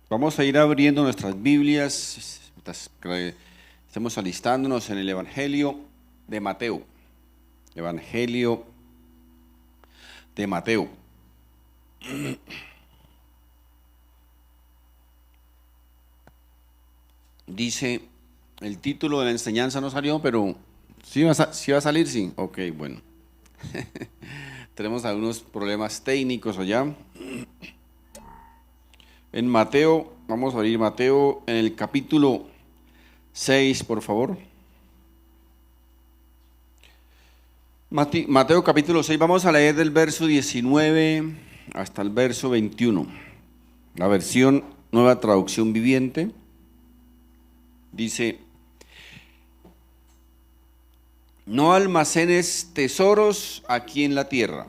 Vamos a ir abriendo nuestras Biblias, estamos alistándonos en el Evangelio de Mateo. Evangelio de Mateo. Dice, el título de la enseñanza no salió, pero sí va a salir, sí. Ok, bueno. Tenemos algunos problemas técnicos allá. En Mateo, vamos a abrir Mateo en el capítulo 6, por favor. Mateo capítulo 6, vamos a leer del verso 19 hasta el verso 21. La versión Nueva Traducción Viviente dice: no almacenes tesoros aquí en la tierra.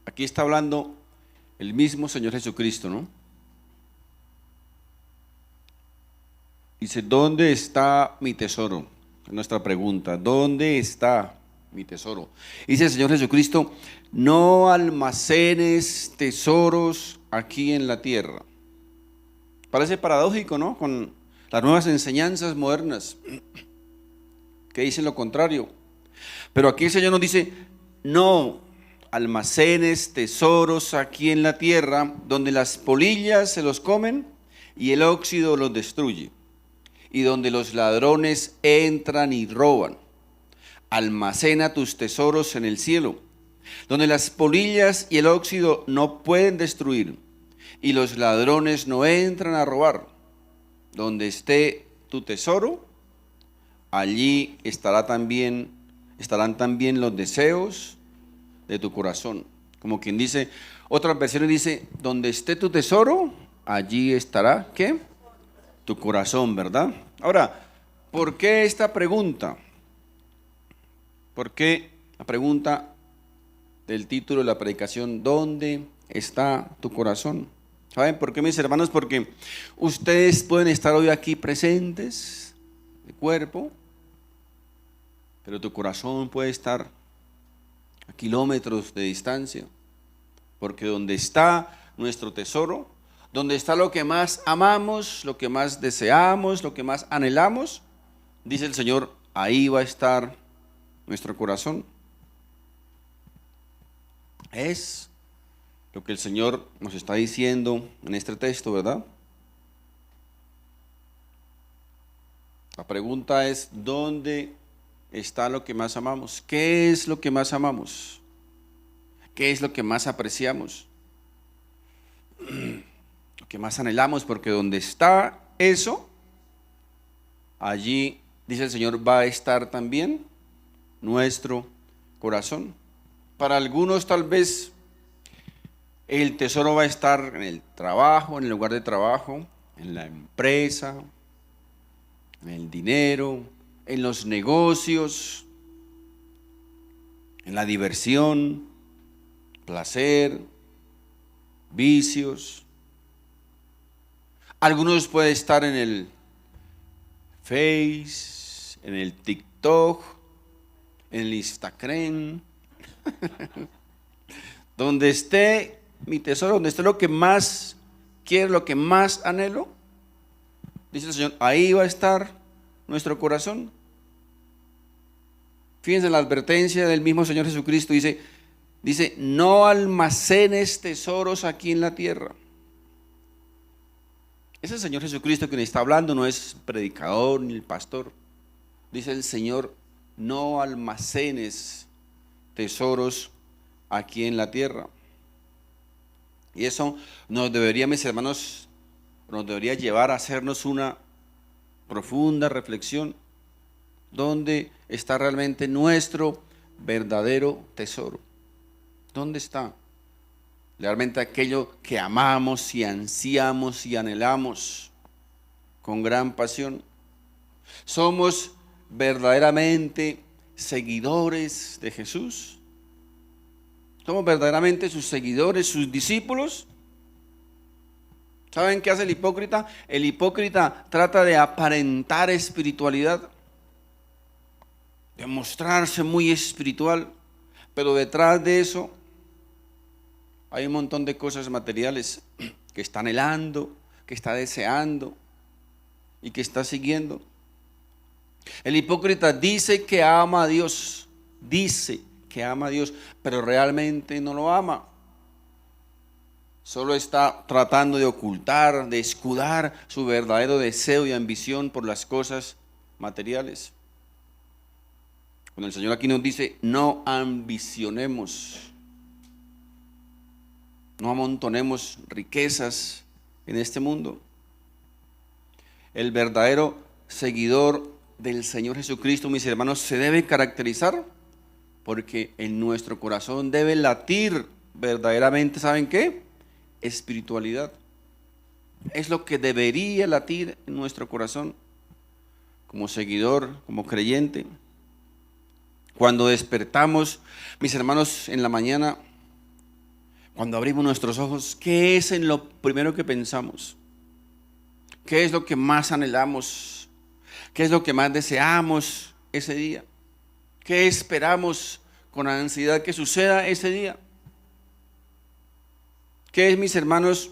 Aquí está hablando el mismo Señor Jesucristo, ¿no? Dice, ¿dónde está mi tesoro? Nuestra pregunta, ¿dónde está mi tesoro? Dice el Señor Jesucristo, no almacenes tesoros aquí en la tierra. Parece paradójico, ¿no? Con las nuevas enseñanzas modernas que dicen lo contrario. Pero aquí el Señor nos dice, no almacenes tesoros aquí en la tierra, donde las polillas se los comen y el óxido los destruye, y donde los ladrones entran y roban. Almacena tus tesoros en el cielo, donde las polillas y el óxido no pueden destruir, y los ladrones no entran a robar. Donde esté tu tesoro, allí estarán también los deseos de tu corazón. Como quien dice, otras versiones dice, donde esté tu tesoro, allí estará, ¿qué? Tu corazón, ¿verdad? Ahora, ¿por qué esta pregunta? ¿Por qué la pregunta del título de la predicación, ¿dónde está tu corazón? ¿Saben por qué, mis hermanos? Porque ustedes pueden estar hoy aquí presentes, de cuerpo, pero tu corazón puede estar a kilómetros de distancia, porque donde está nuestro tesoro, donde está lo que más amamos, lo que más deseamos, lo que más anhelamos, dice el Señor, ahí va a estar nuestro corazón. Es lo que el Señor nos está diciendo en este texto, ¿verdad? La pregunta es, ¿dónde está lo que más amamos? ¿Qué es lo que más amamos? ¿Qué es lo que más apreciamos? Lo que más anhelamos, porque donde está eso, allí, dice el Señor, va a estar también nuestro corazón. Para algunos tal vez el tesoro va a estar en el trabajo, en el lugar de trabajo, en la empresa, en el dinero, en los negocios, en la diversión, placer, vicios. Algunos puede estar en el Face, en el TikTok, en el Instagram. Donde esté mi tesoro, donde esté lo que más quiero, lo que más anhelo, dice el Señor, ahí va a estar nuestro corazón. Fíjense en la advertencia del mismo Señor Jesucristo, dice, no almacenes tesoros aquí en la tierra. Es el Señor Jesucristo quien está hablando, no es predicador ni el pastor. Dice el Señor, no almacenes tesoros aquí en la tierra. Y eso nos debería, mis hermanos, nos debería llevar a hacernos una profunda reflexión. ¿Dónde está realmente nuestro verdadero tesoro? ¿Dónde está realmente aquello que amamos y ansiamos y anhelamos con gran pasión? ¿Somos verdaderamente seguidores de Jesús? ¿Somos verdaderamente sus seguidores, sus discípulos? ¿Saben qué hace el hipócrita? El hipócrita trata de aparentar espiritualidad, de mostrarse muy espiritual, pero detrás de eso hay un montón de cosas materiales. que está anhelando, que está deseando y que está siguiendo. El hipócrita dice que ama a Dios, pero realmente no lo ama. Solo está tratando de ocultar, de escudar su verdadero deseo y ambición por las cosas materiales. Cuando el Señor aquí nos dice, no ambicionemos, no amontonemos riquezas en este mundo. El verdadero seguidor del Señor Jesucristo, mis hermanos, se debe caracterizar porque en nuestro corazón debe latir verdaderamente, ¿saben qué? Espiritualidad. Es lo que debería latir en nuestro corazón como seguidor, como creyente. Cuando despertamos, mis hermanos, en la mañana, cuando abrimos nuestros ojos, ¿qué es en lo primero que pensamos? ¿Qué es lo que más anhelamos? ¿Qué es lo que más deseamos ese día? ¿Qué esperamos con ansiedad que suceda ese día? ¿Qué es, mis hermanos,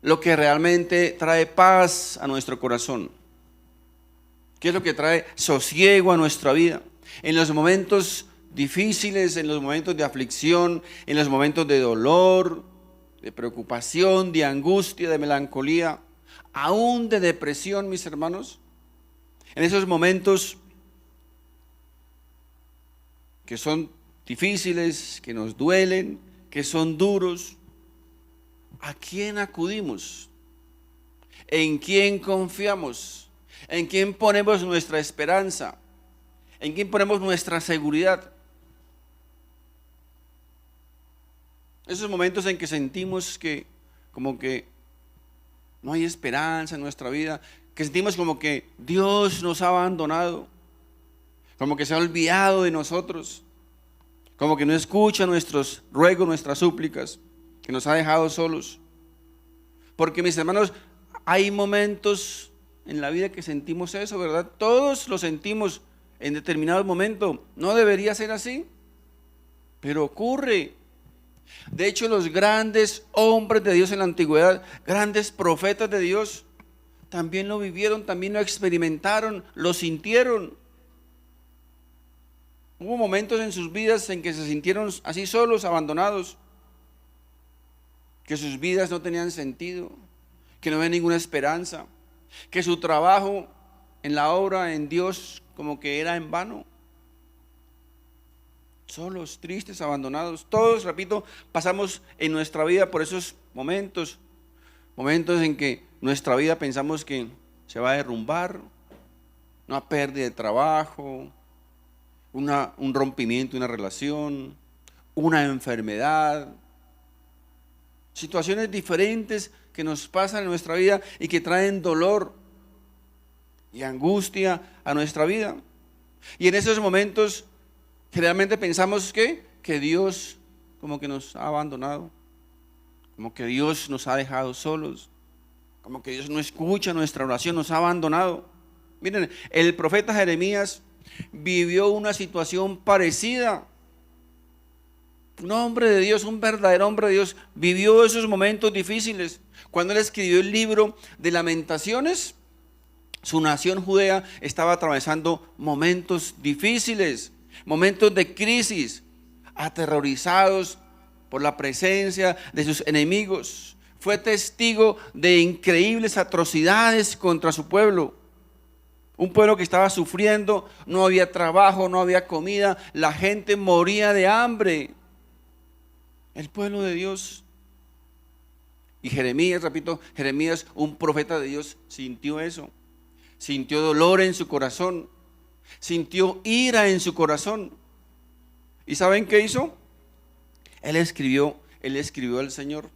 lo que realmente trae paz a nuestro corazón? ¿Qué es lo que trae sosiego a nuestra vida? En los momentos difíciles, en los momentos de aflicción, en los momentos de dolor, de preocupación, de angustia, de melancolía, aún de depresión, mis hermanos. En esos momentos que son difíciles, que nos duelen, que son duros, ¿a quién acudimos? ¿En quién confiamos? ¿En quién ponemos nuestra esperanza? ¿En quién ponemos nuestra seguridad? Esos momentos en que sentimos que como que no hay esperanza en nuestra vida, que sentimos como que Dios nos ha abandonado, como que se ha olvidado de nosotros, como que no escucha nuestros ruegos, nuestras súplicas, que nos ha dejado solos. Porque, mis hermanos, hay momentos en la vida que sentimos eso, ¿verdad? Todos lo sentimos en determinado momento. No debería ser así, pero ocurre. De hecho, los grandes hombres de Dios en la antigüedad, grandes profetas de Dios, también lo vivieron, también lo experimentaron, lo sintieron. Hubo momentos en sus vidas en que se sintieron así solos, abandonados, que sus vidas no tenían sentido, que no había ninguna esperanza, que su trabajo en la obra en Dios como que era en vano. Solos, tristes, abandonados. Todos, repito, pasamos en nuestra vida por esos momentos en que nuestra vida pensamos que se va a derrumbar, una pérdida de trabajo, un rompimiento de una relación, una enfermedad, situaciones diferentes que nos pasan en nuestra vida y que traen dolor y angustia a nuestra vida. Y en esos momentos generalmente pensamos que Dios como que nos ha abandonado, como que Dios nos ha dejado solos, como que Dios no escucha nuestra oración, nos ha abandonado. Miren, el profeta Jeremías vivió una situación parecida. Un hombre de Dios, un verdadero hombre de Dios, vivió esos momentos difíciles. Cuando él escribió el libro de Lamentaciones, su nación Judea estaba atravesando momentos difíciles, momentos de crisis, aterrorizados por la presencia de sus enemigos. Fue testigo de increíbles atrocidades contra su pueblo. Un pueblo que estaba sufriendo, no había trabajo, no había comida, la gente moría de hambre. El pueblo de Dios. Y Jeremías, repito, Jeremías, un profeta de Dios, sintió eso. Sintió dolor en su corazón, sintió ira en su corazón. ¿Y saben qué hizo? Él escribió al Señor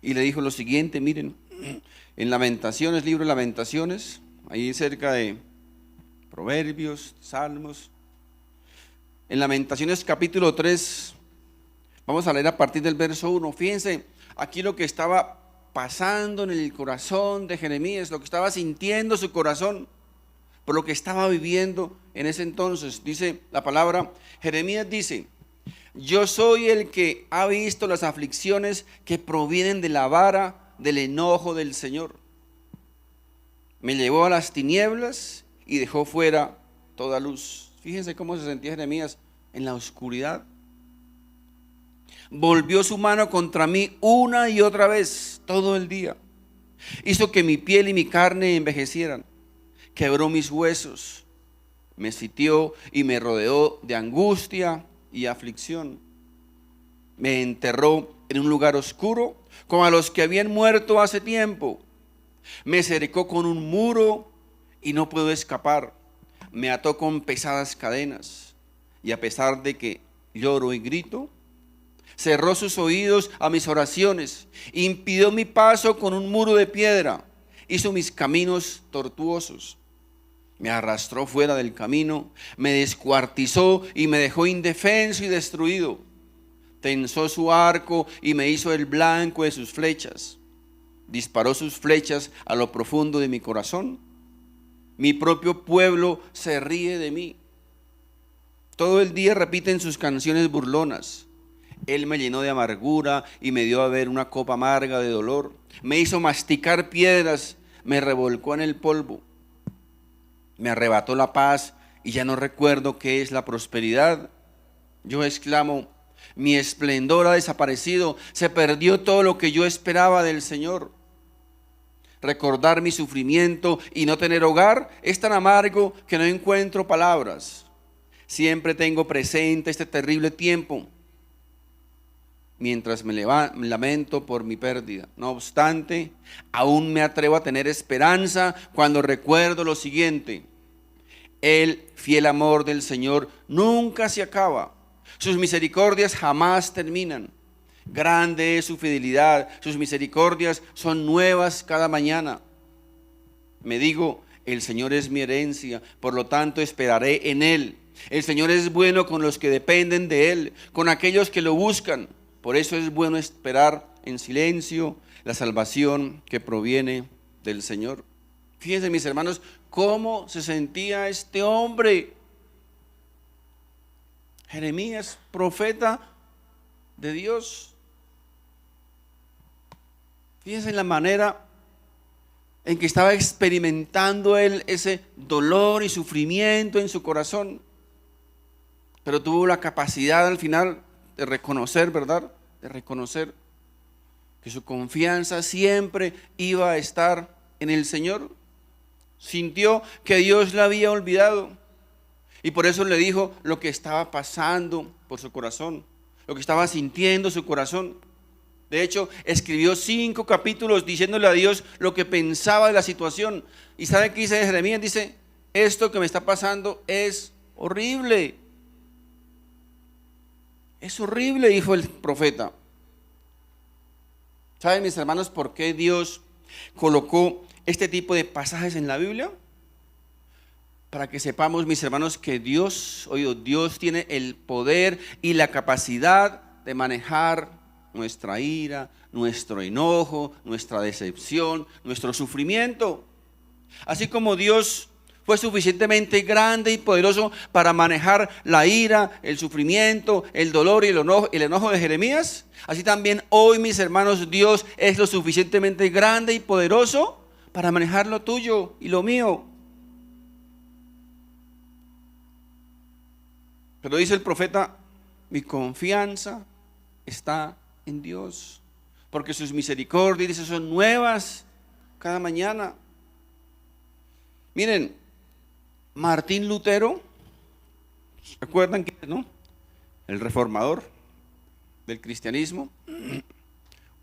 y le dijo lo siguiente, miren, en Lamentaciones, libro de Lamentaciones, ahí cerca de Proverbios, Salmos, en Lamentaciones capítulo 3, vamos a leer a partir del verso 1. Fíjense aquí lo que estaba pasando en el corazón de Jeremías, lo que estaba sintiendo su corazón, por lo que estaba viviendo en ese entonces. Dice la palabra, Jeremías dice: Yo soy el que ha visto las aflicciones que provienen de la vara del enojo del Señor. Me llevó a las tinieblas y dejó fuera toda luz. Fíjense cómo se sentía Jeremías en la oscuridad. Volvió su mano contra mí una y otra vez todo el día. Hizo que mi piel y mi carne envejecieran. Quebró mis huesos. Me sitió y me rodeó de angustia y aflicción. Me enterró en un lugar oscuro, como a los que habían muerto hace tiempo. Me cercó con un muro y no puedo escapar. Me ató con pesadas cadenas. Y a pesar de que lloro y grito, cerró sus oídos a mis oraciones. Impidió mi paso con un muro de piedra. Hizo mis caminos tortuosos. Me arrastró fuera del camino, me descuartizó y me dejó indefenso y destruido. Tensó su arco y me hizo el blanco de sus flechas. Disparó sus flechas a lo profundo de mi corazón. Mi propio pueblo se ríe de mí. Todo el día repiten sus canciones burlonas. Él me llenó de amargura y me dio a beber una copa amarga de dolor. Me hizo masticar piedras, me revolcó en el polvo. Me arrebató la paz y ya no recuerdo qué es la prosperidad. Yo exclamo, mi esplendor ha desaparecido, se perdió todo lo que yo esperaba del Señor. Recordar mi sufrimiento y no tener hogar es tan amargo que no encuentro palabras. Siempre tengo presente este terrible tiempo mientras me lamento por mi pérdida. No obstante, aún me atrevo a tener esperanza cuando recuerdo lo siguiente: el fiel amor del Señor nunca se acaba, sus misericordias jamás terminan. Grande es su fidelidad, sus misericordias son nuevas cada mañana. Me digo, el Señor es mi herencia, por lo tanto esperaré en Él. El Señor es bueno con los que dependen de Él, con aquellos que lo buscan. Por eso es bueno esperar en silencio la salvación que proviene del Señor. Fíjense, mis hermanos, cómo se sentía este hombre. Jeremías, profeta de Dios. Fíjense en la manera en que estaba experimentando él ese dolor y sufrimiento en su corazón. Pero tuvo la capacidad al final de reconocer, ¿verdad? De reconocer que su confianza siempre iba a estar en el Señor. Sintió que Dios la había olvidado y por eso le dijo lo que estaba pasando por su corazón, lo que estaba sintiendo su corazón. De hecho, escribió 5 capítulos diciéndole a Dios lo que pensaba de la situación. ¿Y sabe qué dice Jeremías? Dice, esto que me está pasando es horrible. Es horrible, dijo el profeta. ¿Saben, mis hermanos, por qué Dios colocó este tipo de pasajes en la Biblia? Para que sepamos, mis hermanos, que Dios tiene el poder y la capacidad de manejar nuestra ira, nuestro enojo, nuestra decepción, nuestro sufrimiento. Así como Dios fue suficientemente grande y poderoso para manejar la ira, el sufrimiento, el dolor y el enojo de Jeremías, así también hoy, mis hermanos, Dios es lo suficientemente grande y poderoso para manejar lo tuyo y lo mío. Pero dice el profeta, mi confianza está en Dios, porque sus misericordias, dice, son nuevas cada mañana. Miren, Martín Lutero, ¿recuerdan quién es, no? El reformador del cristianismo,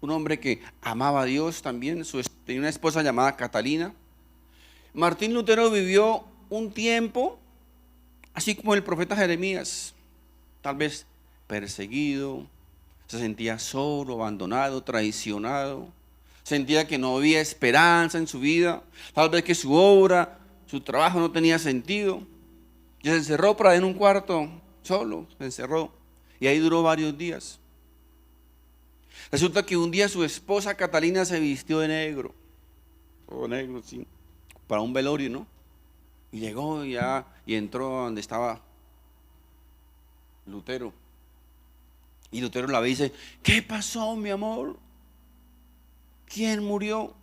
un hombre que amaba a Dios también, tenía una esposa llamada Catalina. Martín Lutero vivió un tiempo, así como el profeta Jeremías, tal vez perseguido, se sentía solo, abandonado, traicionado, sentía que no había esperanza en su vida, tal vez que su obra, su trabajo no tenía sentido. Y se encerró por ahí en un cuarto, solo, se encerró, y ahí duró varios días. Resulta que un día su esposa Catalina se vistió de negro, todo negro, sí, para un velorio, ¿no? Y llegó y entró donde estaba Lutero. Y Lutero la ve y dice, ¿qué pasó, mi amor? ¿Quién murió?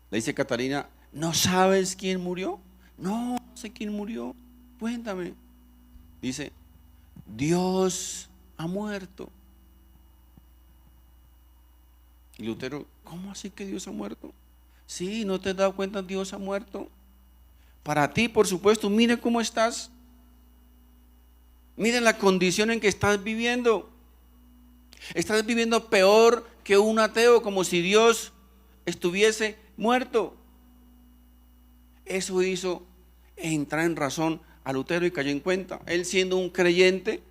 Le dice Catalina, ¿no sabes quién murió? No, no sé quién murió. Cuéntame. Dice, Dios ha muerto. Y Lutero, ¿cómo así que Dios ha muerto? Sí, ¿no te has dado cuenta? Dios ha muerto. Para ti, por supuesto, mire cómo estás. Mire la condición en que estás viviendo. Estás viviendo peor que un ateo, como si Dios estuviese muerto. Eso hizo entrar en razón a Lutero y cayó en cuenta. Él, siendo un creyente,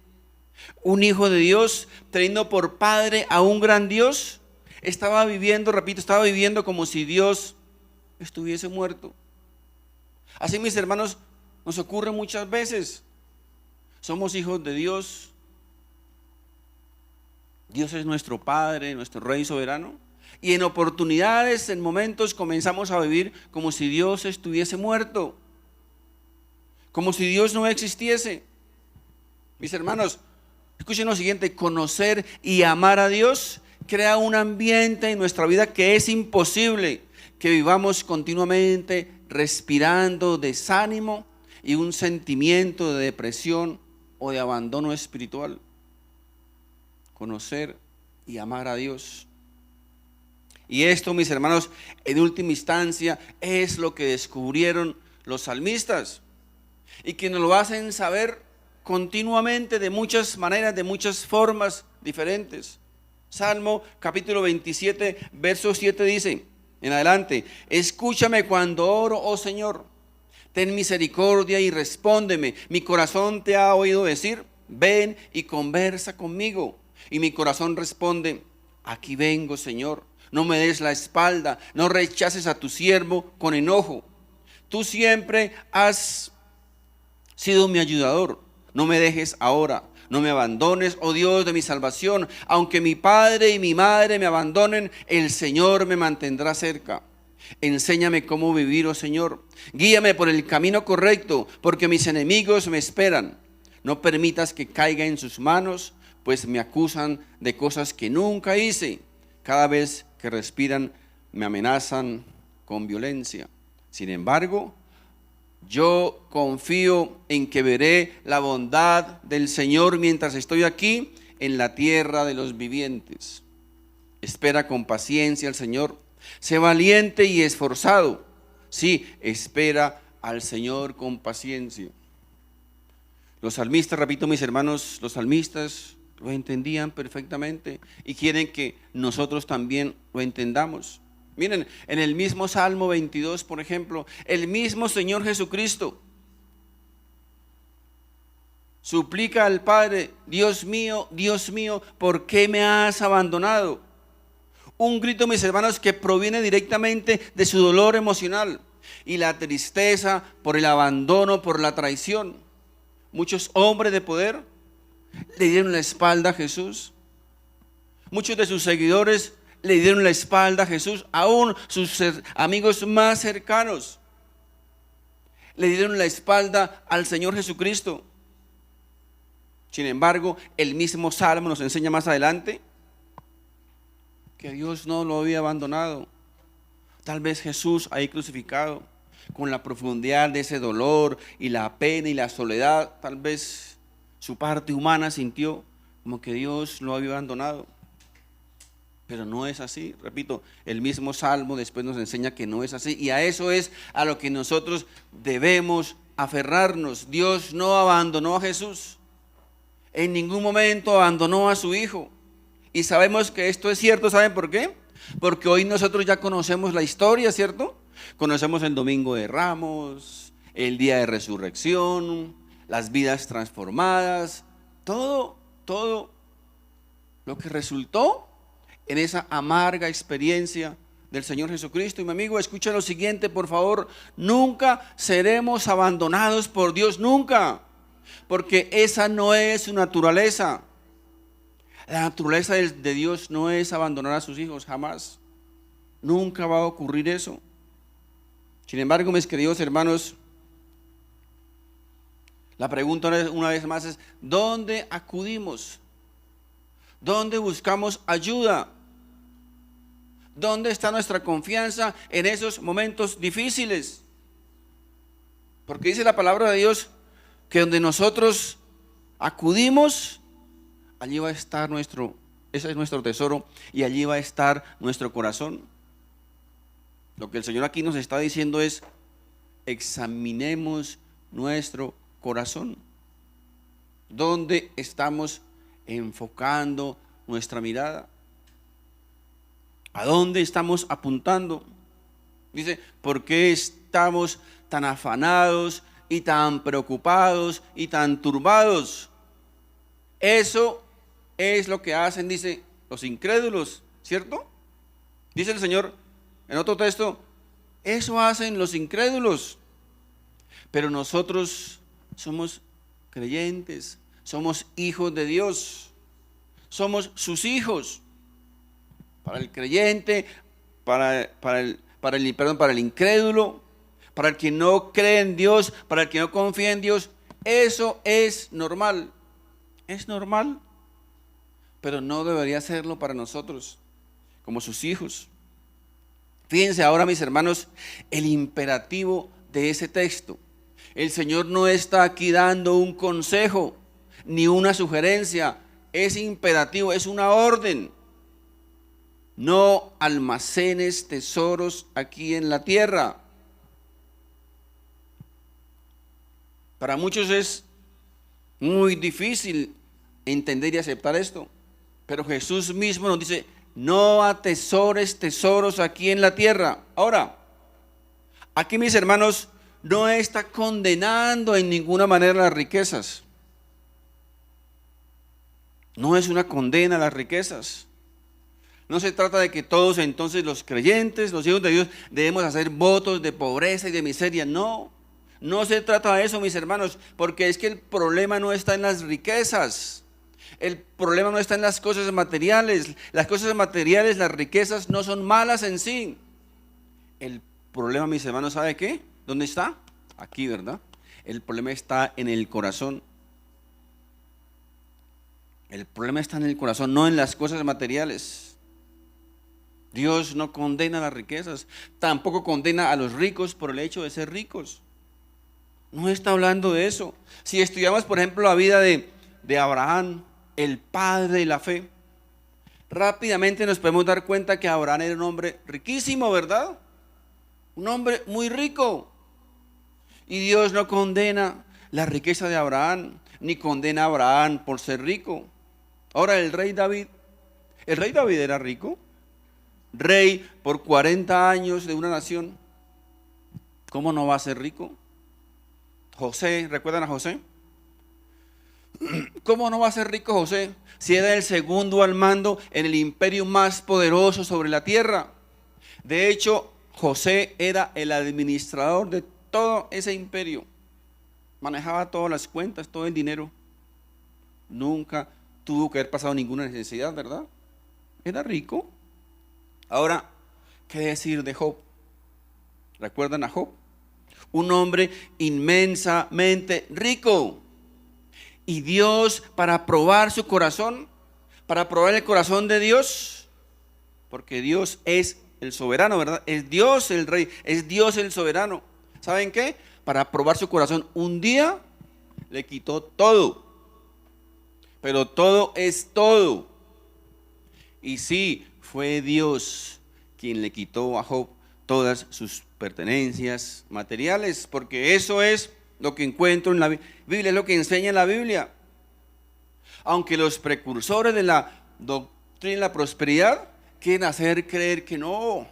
un hijo de Dios, teniendo por padre a un gran Dios, estaba viviendo, repito, estaba viviendo como si Dios estuviese muerto. Así, mis hermanos, nos ocurre muchas veces. Somos hijos de Dios. Dios es nuestro Padre, nuestro Rey soberano. Y en oportunidades, en momentos, comenzamos a vivir como si Dios estuviese muerto, como si Dios no existiese. Mis hermanos, escuchen lo siguiente: conocer y amar a Dios crea un ambiente en nuestra vida que es imposible que vivamos continuamente respirando desánimo y un sentimiento de depresión o de abandono espiritual. Conocer y amar a Dios. Y esto, mis hermanos, en última instancia es lo que descubrieron los salmistas, y que nos lo hacen saber continuamente de muchas maneras, de muchas formas diferentes. Salmo capítulo 27, verso 7 dice en adelante: escúchame cuando oro, oh Señor, ten misericordia y respóndeme. Mi corazón te ha oído decir, ven y conversa conmigo. Y mi corazón responde, aquí vengo, Señor. No me des la espalda, no rechaces a tu siervo con enojo. Tú siempre has sido mi ayudador. No me dejes ahora, no me abandones, oh Dios de mi salvación. Aunque mi padre y mi madre me abandonen, el Señor me mantendrá cerca. Enséñame cómo vivir, oh Señor. Guíame por el camino correcto, porque mis enemigos me esperan. No permitas que caiga en sus manos, pues me acusan de cosas que nunca hice. Cada vez que respiran me amenazan con violencia. Sin embargo, yo confío en que veré la bondad del Señor mientras estoy aquí en la tierra de los vivientes. Espera con paciencia al Señor. Sé valiente y esforzado. Sí, espera al Señor con paciencia. Los salmistas, repito, mis hermanos, los salmistas lo entendían perfectamente y quieren que nosotros también lo entendamos. Miren, en el mismo Salmo 22, por ejemplo, el mismo Señor Jesucristo suplica al Padre, Dios mío, ¿por qué me has abandonado? Un grito, mis hermanos, que proviene directamente de su dolor emocional y la tristeza por el abandono, por la traición. Muchos hombres de poder le dieron la espalda a Jesús. Muchos de sus seguidores le dieron la espalda a Jesús. Aún sus amigos más cercanos le dieron la espalda al Señor Jesucristo. Sin embargo, el mismo Salmo nos enseña más adelante que Dios no lo había abandonado. Tal vez Jesús ahí crucificado, con la profundidad de ese dolor y la pena y la soledad, tal vez su parte humana sintió como que Dios lo había abandonado. Pero no es así, repito, el mismo Salmo después nos enseña que no es así, y a eso es a lo que nosotros debemos aferrarnos. Dios no abandonó a Jesús, en ningún momento abandonó a su Hijo, y sabemos que esto es cierto. ¿Saben por qué? Porque hoy nosotros ya conocemos la historia, ¿cierto? Conocemos el Domingo de Ramos, el día de resurrección, las vidas transformadas, todo lo que resultó en esa amarga experiencia del Señor Jesucristo. Y mi amigo, escucha lo siguiente, por favor: nunca seremos abandonados por Dios, nunca, porque esa no es su naturaleza. La naturaleza de Dios no es abandonar a sus hijos, jamás. Nunca va a ocurrir eso. Sin embargo, mis queridos hermanos, La pregunta una vez más es, ¿dónde acudimos? ¿Dónde buscamos ayuda? ¿Dónde está nuestra confianza en esos momentos difíciles? Porque dice la palabra de Dios que donde nosotros acudimos, allí va a estar ese es nuestro tesoro y allí va a estar nuestro corazón. Lo que el Señor aquí nos está diciendo es, examinemos nuestro corazón. ¿Dónde estamos enfocando nuestra mirada? ¿A dónde estamos apuntando? Dice, ¿por qué estamos tan afanados y tan preocupados y tan turbados? Eso es lo que hacen, dice, los incrédulos, ¿cierto? Dice el Señor en otro texto, eso hacen los incrédulos. Pero nosotros somos creyentes, somos hijos de Dios, somos sus hijos. Para el creyente, para el incrédulo, para el que no cree en Dios, para el que no confía en Dios, eso es normal. Es normal, pero no debería serlo para nosotros, como sus hijos. Fíjense ahora, mis hermanos, el imperativo de ese texto. El Señor no está aquí dando un consejo ni una sugerencia, es imperativo, es una orden. No almacenes tesoros aquí en la tierra. Para muchos es muy difícil entender y aceptar esto, pero Jesús mismo nos dice, no atesores tesoros aquí en la tierra. Ahora, aquí, mis hermanos, no está condenando en ninguna manera las riquezas. No es una condena a las riquezas. No se trata de que todos entonces los creyentes, los hijos de Dios, debemos hacer votos de pobreza y de miseria. No, no se trata de eso, mis hermanos, porque es que el problema no está en las riquezas. El problema no está en las cosas materiales. Las cosas materiales, las riquezas no son malas en sí. El problema, mis hermanos, ¿sabe qué? ¿Dónde está? Aquí, ¿verdad? El problema está en el corazón. El problema está en el corazón, no en las cosas materiales. Dios no condena las riquezas, tampoco condena a los ricos por el hecho de ser ricos. No está hablando de eso. Si estudiamos, por ejemplo, la vida de Abraham, el padre de la fe, rápidamente nos podemos dar cuenta que Abraham era un hombre riquísimo, ¿verdad? Un hombre muy rico. Y Dios no condena la riqueza de Abraham, ni condena a Abraham por ser rico. Ahora el rey David era rico, rey por 40 años de una nación. ¿Cómo no va a ser rico? José, ¿recuerdan a José? ¿Cómo no va a ser rico José si era el segundo al mando en el imperio más poderoso sobre la tierra? De hecho, José era el administrador de todo ese imperio. Manejaba todas las cuentas, todo el dinero. Nunca tuvo que haber pasado ninguna necesidad, ¿verdad? Era rico. Ahora, ¿qué decir de Job? ¿Recuerdan a Job? Un hombre inmensamente rico. Y Dios, para probar su corazón, para probar el corazón de Dios, porque Dios es el soberano, ¿verdad? Es Dios el rey, es Dios el soberano. ¿Saben qué? Para probar su corazón, un día le quitó todo. Pero todo es todo. Y sí, fue Dios quien le quitó a Job todas sus pertenencias materiales, porque eso es lo que encuentro en la Biblia, es lo que enseña la Biblia. Aunque los precursores de la doctrina de la prosperidad quieren hacer creer que no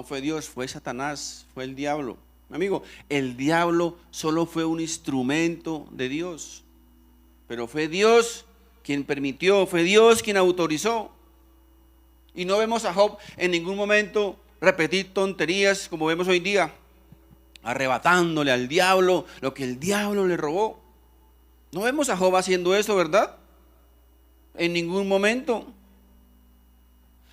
fue Dios, fue Satanás, fue el diablo. Amigo, el diablo solo fue un instrumento de Dios, pero fue Dios quien permitió, fue Dios quien autorizó. Y no vemos a Job en ningún momento repetir tonterías como vemos hoy día, arrebatándole al diablo lo que el diablo le robó. No vemos a Job haciendo eso, ¿verdad? En ningún momento.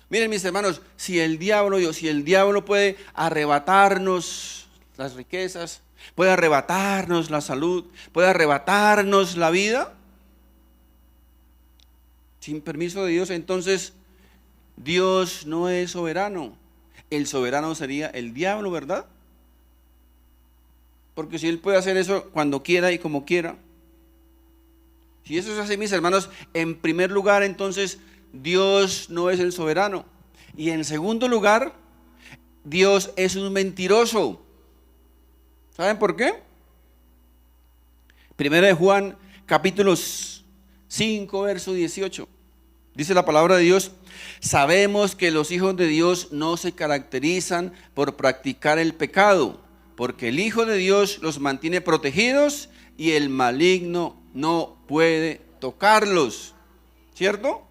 Miren, mis hermanos, si el diablo puede arrebatarnos las riquezas, puede arrebatarnos la salud, puede arrebatarnos la vida, sin permiso de Dios, entonces Dios no es soberano. El soberano sería el diablo, ¿verdad? Porque si él puede hacer eso cuando quiera y como quiera. Si eso es así, mis hermanos, en primer lugar, entonces Dios no es el soberano. Y en segundo lugar, Dios es un mentiroso. ¿Saben por qué? Primero de Juan, capítulo 5, verso 18. Dice la palabra de Dios: sabemos que los hijos de Dios no se caracterizan por practicar el pecado, porque el Hijo de Dios los mantiene protegidos y el maligno no puede tocarlos. ¿Cierto?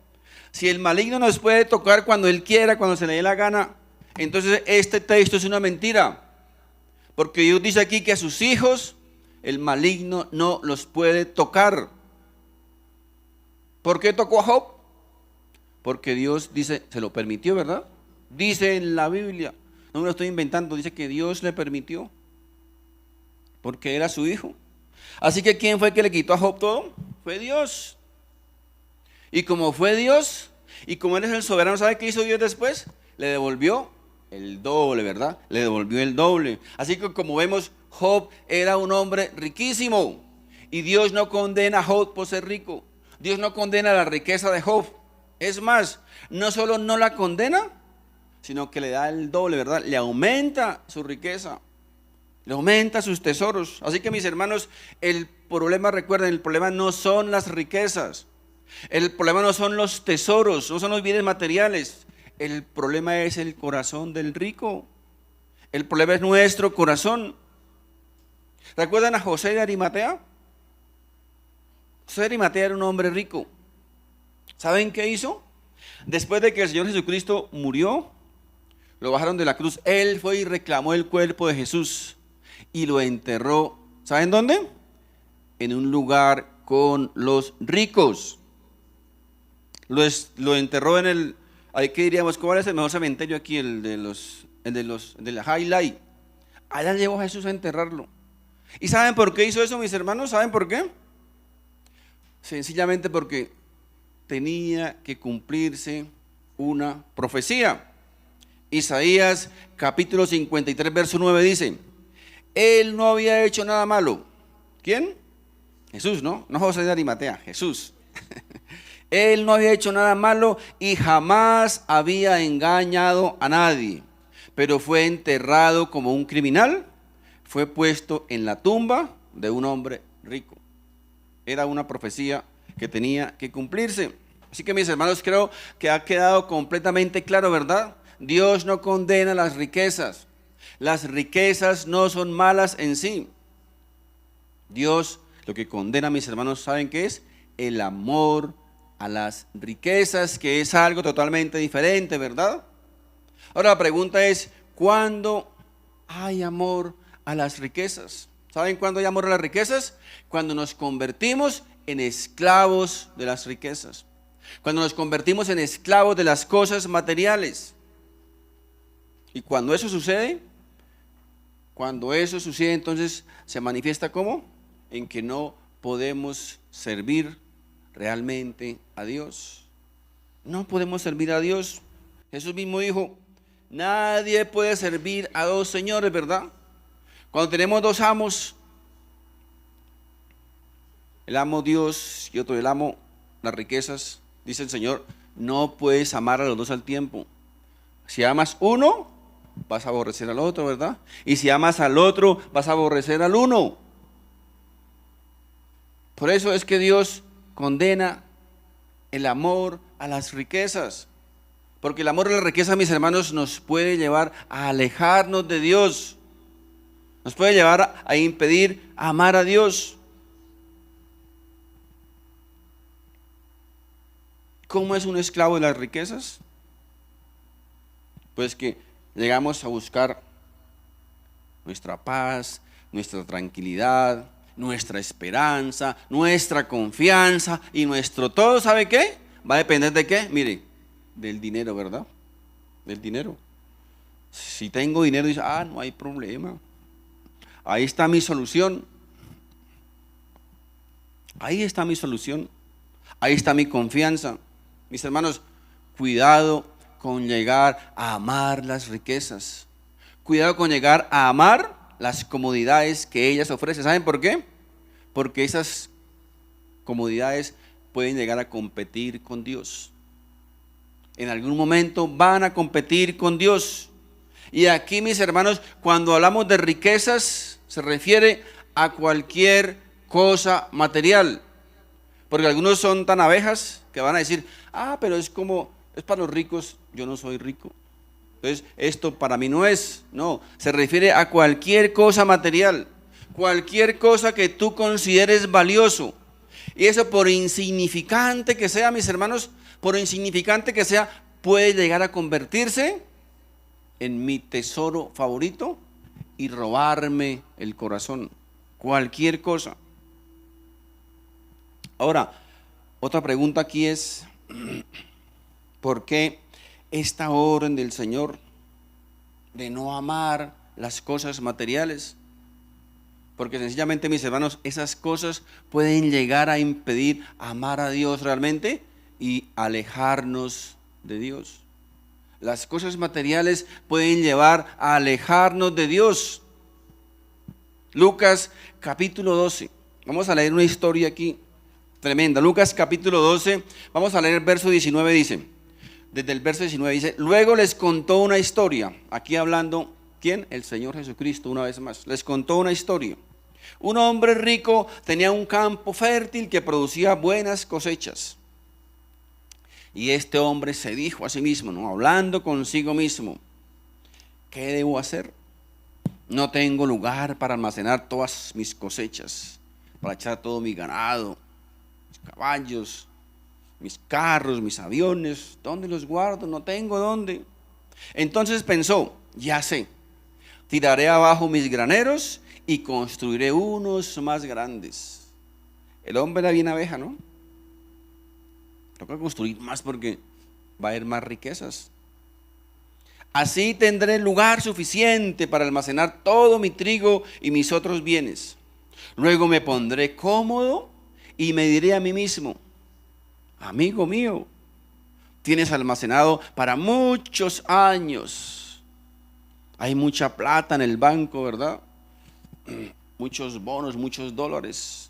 Si el maligno nos puede tocar cuando él quiera, cuando se le dé la gana, entonces este texto es una mentira. Porque Dios dice aquí que a sus hijos el maligno no los puede tocar. ¿Por qué tocó a Job? Porque Dios dice, se lo permitió, ¿verdad? Dice en la Biblia, no me lo estoy inventando, dice que Dios le permitió, porque era su hijo. Así que ¿quién fue el que le quitó a Job todo? Fue Dios. Y como fue Dios, y como Él es el soberano, ¿sabe qué hizo Dios después? Le devolvió el doble, ¿verdad? Le devolvió el doble. Así que como vemos, Job era un hombre riquísimo, y Dios no condena a Job por ser rico. Dios no condena la riqueza de Job. Es más, no solo no la condena, sino que le da el doble, ¿verdad? Le aumenta su riqueza, le aumenta sus tesoros. Así que mis hermanos, el problema, recuerden, el problema no son las riquezas, el problema no son los tesoros, no son los bienes materiales. El problema es el corazón del rico. El problema es nuestro corazón. ¿Recuerdan a José de Arimatea? José de Arimatea era un hombre rico. ¿Saben qué hizo? Después de que el Señor Jesucristo murió, lo bajaron de la cruz, él fue y reclamó el cuerpo de Jesús y lo enterró. ¿Saben dónde? En un lugar con los ricos. Lo enterró en el, ahí que diríamos, ¿cuál es el mejor cementerio aquí? El de la Highlight. Allá llevó a Jesús a enterrarlo. ¿Y saben por qué hizo eso, mis hermanos? ¿Saben por qué? Sencillamente porque tenía que cumplirse una profecía. Isaías capítulo 53 verso 9 dice: él no había hecho nada malo. ¿Quién? Jesús, ¿no? No José de Arimatea, Jesús. Él no había hecho nada malo y jamás había engañado a nadie, pero fue enterrado como un criminal, fue puesto en la tumba de un hombre rico. Era una profecía que tenía que cumplirse. Así que mis hermanos, creo que ha quedado completamente claro, ¿verdad? Dios no condena las riquezas. Las riquezas no son malas en sí. Dios lo que condena, mis hermanos, ¿saben qué es? El amor a las riquezas, que es algo totalmente diferente, ¿verdad? Ahora la pregunta es, ¿cuándo hay amor a las riquezas? ¿Saben cuándo hay amor a las riquezas? Cuando nos convertimos en esclavos de las riquezas. Cuando nos convertimos en esclavos de las cosas materiales. Y cuando eso sucede, entonces se manifiesta ¿cómo? En que no podemos servir realmente a Dios. No podemos servir a Dios. Jesús mismo dijo, nadie puede servir a dos señores, ¿verdad? Cuando tenemos dos amos, el amo Dios y otro el amo las riquezas, dice el Señor, no puedes amar a los dos al tiempo. Si amas uno, vas a aborrecer al otro, ¿verdad? Y si amas al otro, vas a aborrecer al uno. Por eso es que Dios condena el amor a las riquezas. Porque el amor a las riquezas, mis hermanos, nos puede llevar a alejarnos de Dios. Nos puede llevar a impedir amar a Dios. ¿Cómo es un esclavo de las riquezas? Pues que llegamos a buscar nuestra paz, nuestra tranquilidad, nuestra esperanza, nuestra confianza y nuestro todo, ¿sabe qué? Va a depender de qué, mire, del dinero, ¿verdad? Del dinero. Si tengo dinero, dice, no hay problema. Ahí está mi solución. Ahí está mi solución. Ahí está mi confianza. Mis hermanos, cuidado con llegar a amar las riquezas. Cuidado con llegar a amar las comodidades que ellas ofrecen. ¿Saben por qué? Porque esas comodidades pueden llegar a competir con Dios. En algún momento van a competir con Dios. Y aquí, mis hermanos, cuando hablamos de riquezas, se refiere a cualquier cosa material. Porque algunos son tan abejas que van a decir, pero es para los ricos, yo no soy rico. Entonces, esto para mí no es, no, se refiere a cualquier cosa material, cualquier cosa que tú consideres valioso. Y eso, por insignificante que sea, mis hermanos, por insignificante que sea, puede llegar a convertirse en mi tesoro favorito y robarme el corazón. Cualquier cosa. Ahora, otra pregunta aquí es, ¿por qué esta orden del Señor de no amar las cosas materiales? Porque sencillamente, mis hermanos, esas cosas pueden llegar a impedir amar a Dios realmente y alejarnos de Dios. Las cosas materiales pueden llevar a alejarnos de Dios. Lucas capítulo 12. Vamos a leer una historia aquí tremenda. Lucas capítulo 12, vamos a leer el verso 19, dice, desde el verso 19 dice, luego les contó una historia, aquí hablando, ¿quién? El Señor Jesucristo, una vez más, les contó una historia. Un hombre rico tenía un campo fértil que producía buenas cosechas. Y este hombre se dijo a sí mismo, ¿no? Hablando consigo mismo, ¿qué debo hacer? No tengo lugar para almacenar todas mis cosechas, para echar todo mi ganado, mis caballos, mis carros, mis aviones. ¿Dónde los guardo? No tengo dónde. Entonces pensó, ya sé, tiraré abajo mis graneros y construiré unos más grandes. El hombre era bien abeja, ¿no? Toca construir más porque va a haber más riquezas. Así tendré lugar suficiente para almacenar todo mi trigo y mis otros bienes. Luego me pondré cómodo y me diré a mí mismo, amigo mío, tienes almacenado para muchos años. Hay mucha plata en el banco, ¿verdad? Muchos bonos, muchos dólares.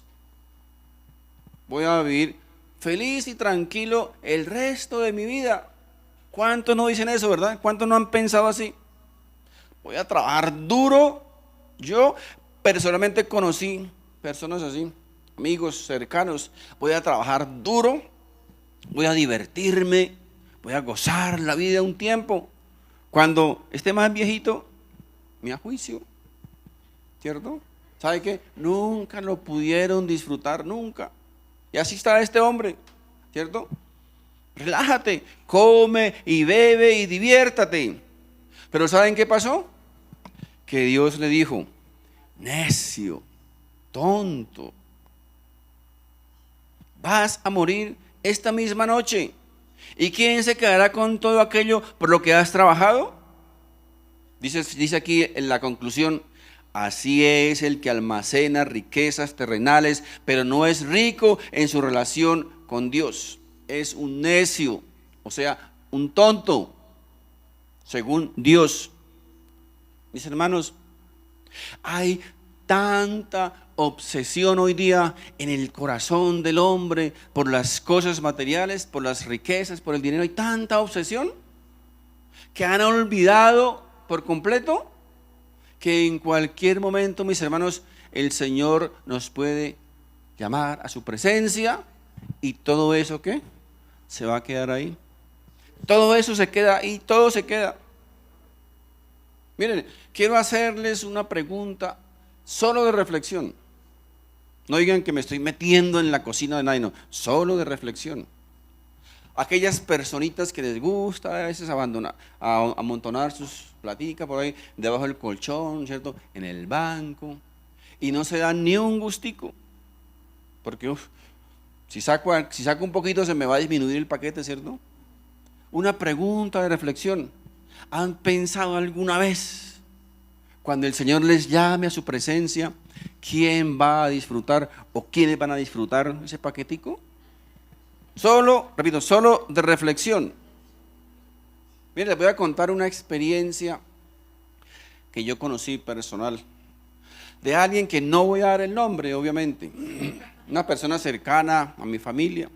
Voy a vivir feliz y tranquilo el resto de mi vida. ¿Cuántos no dicen eso, verdad? ¿Cuántos no han pensado así? Voy a trabajar duro. Yo personalmente conocí personas así, amigos cercanos. Voy a trabajar duro, voy a divertirme, voy a gozar la vida un tiempo. Cuando esté más viejito, me ajuicio, ¿cierto? ¿Sabe qué? Nunca lo pudieron disfrutar, nunca. Y así está este hombre, ¿cierto? Relájate, come y bebe y diviértate. Pero ¿saben qué pasó? Que Dios le dijo, necio, tonto, vas a morir esta misma noche. ¿Y quién se quedará con todo aquello por lo que has trabajado? Dice aquí en la conclusión, así es el que almacena riquezas terrenales, pero no es rico en su relación con Dios. Es un necio, o sea, un tonto, según Dios. Mis hermanos, hay tanta obsesión hoy día en el corazón del hombre por las cosas materiales, por las riquezas, por el dinero. Hay tanta obsesión que han olvidado por completo que en cualquier momento, mis hermanos, el Señor nos puede llamar a su presencia y todo eso, ¿qué? Se va a quedar ahí. Todo eso se queda ahí, todo se queda. Miren, quiero hacerles una pregunta solo de reflexión. No digan que me estoy metiendo en la cocina de nadie, no, solo de reflexión. Aquellas personitas que les gusta a veces amontonar sus platicas por ahí debajo del colchón, ¿cierto? En el banco, y no se dan ni un gustico, porque si saco un poquito se me va a disminuir el paquete, ¿cierto? Una pregunta de reflexión. ¿Han pensado alguna vez cuando el Señor les llame a su presencia, ¿quién va a disfrutar o quiénes van a disfrutar ese paquetico? Solo, repito, solo de reflexión. Miren, les voy a contar una experiencia que yo conocí personal, de alguien que no voy a dar el nombre, obviamente, una persona cercana a mi familia,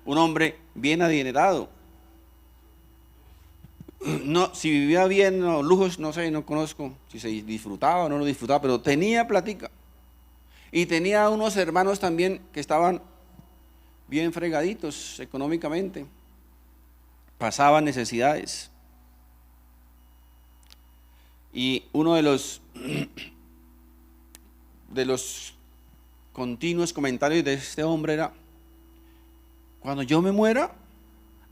un hombre bien adinerado. No, si vivía bien, los lujos, no sé, no conozco si se disfrutaba o no lo disfrutaba, pero tenía platica. Y tenía unos hermanos también que estaban bien fregaditos económicamente, pasaban necesidades. Y uno de los continuos comentarios de este hombre era: cuando yo me muera,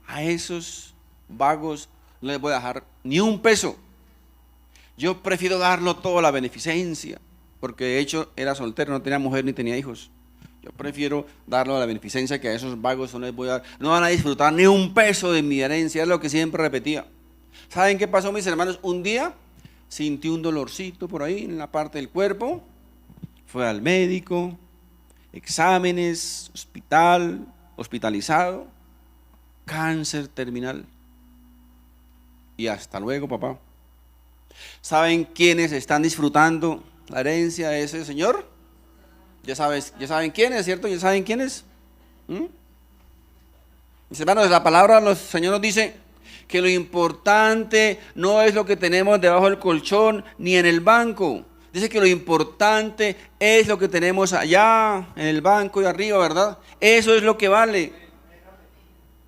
a esos vagos no les voy a dejar ni un peso. Yo prefiero darlo todo a la beneficencia, porque de hecho era soltero, no tenía mujer ni tenía hijos. Yo prefiero darlo a la beneficencia, que a esos vagos no les voy a dar, no van a disfrutar ni un peso de mi herencia, es lo que siempre repetía. ¿Saben qué pasó, mis hermanos? Un día sintió un dolorcito por ahí en la parte del cuerpo, fue al médico, exámenes, hospitalizado, cáncer terminal. Y hasta luego, papá. ¿Saben quiénes están disfrutando la herencia de ese señor? Ya saben quiénes, ¿cierto? ¿Ya saben quiénes? Mis hermanos, la palabra del Señor nos dice que lo importante no es lo que tenemos debajo del colchón ni en el banco. Dice que lo importante es lo que tenemos allá en el banco y arriba, ¿verdad? Eso es lo que vale.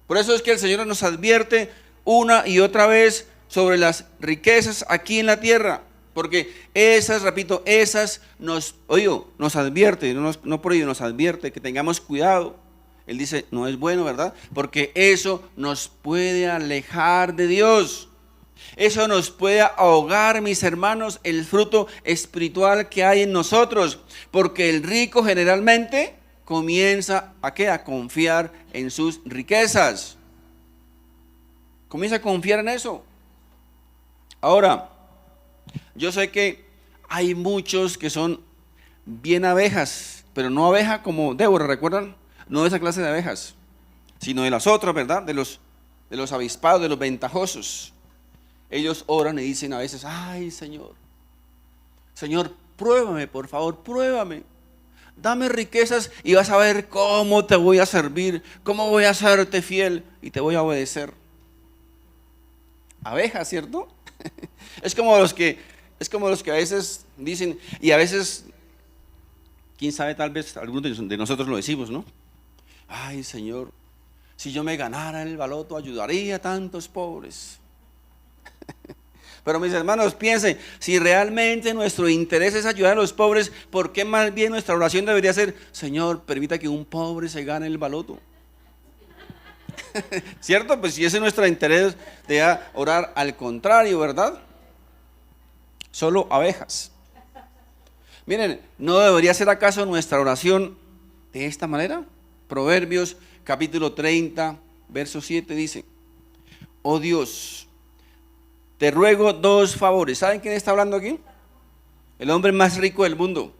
Por eso es que el Señor nos advierte una y otra vez sobre las riquezas aquí en la tierra, porque esas, repito, esas nos advierte, no por ello nos advierte que tengamos cuidado. Él dice, no es bueno, ¿verdad? Porque eso nos puede alejar de Dios. Eso nos puede ahogar, mis hermanos, el fruto espiritual que hay en nosotros, porque el rico generalmente comienza ¿a qué? A confiar en sus riquezas. Comienza a confiar en eso. Ahora, yo sé que hay muchos que son bien abejas, pero no abeja como Débora, ¿recuerdan? No de esa clase de abejas, sino de las otras, ¿verdad? De los avispados, de los ventajosos. Ellos oran y dicen a veces, ay Señor, pruébame, por favor, pruébame. Dame riquezas y vas a ver cómo te voy a servir, cómo voy a serte fiel y te voy a obedecer. Abejas, ¿cierto? Es como los que a veces dicen, y a veces, quién sabe, tal vez algunos de nosotros lo decimos, ¿no? Ay Señor, si yo me ganara el baloto, ayudaría a tantos pobres. Pero mis hermanos, piensen, si realmente nuestro interés es ayudar a los pobres, ¿por qué más bien nuestra oración debería ser, Señor, permita que un pobre se gane el baloto? ¿Cierto? Pues si ese es nuestro interés, de orar al contrario, ¿verdad? Solo abejas. Miren, ¿no debería ser acaso nuestra oración de esta manera? Proverbios capítulo 30, verso 7 dice, oh Dios, te ruego dos favores. ¿Saben quién está hablando aquí? El hombre más rico del mundo.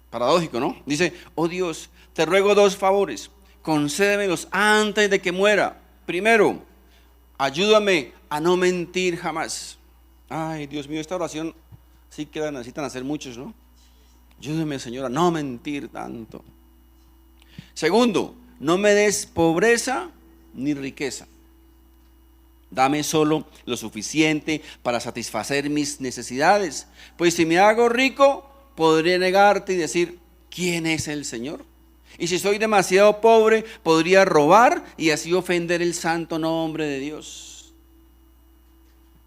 Paradójico, ¿no? Dice, oh Dios, te ruego dos favores, concédemelos antes de que muera. Primero, ayúdame a no mentir jamás. Ay, Dios mío, esta oración sí que la necesitan hacer muchos, ¿no? Ayúdame, Señor, a no mentir tanto. Segundo, no me des pobreza ni riqueza. Dame solo lo suficiente para satisfacer mis necesidades. Pues si me hago rico, podré negarte y decir, ¿quién es el Señor? Y si soy demasiado pobre, podría robar y así ofender el santo nombre de Dios.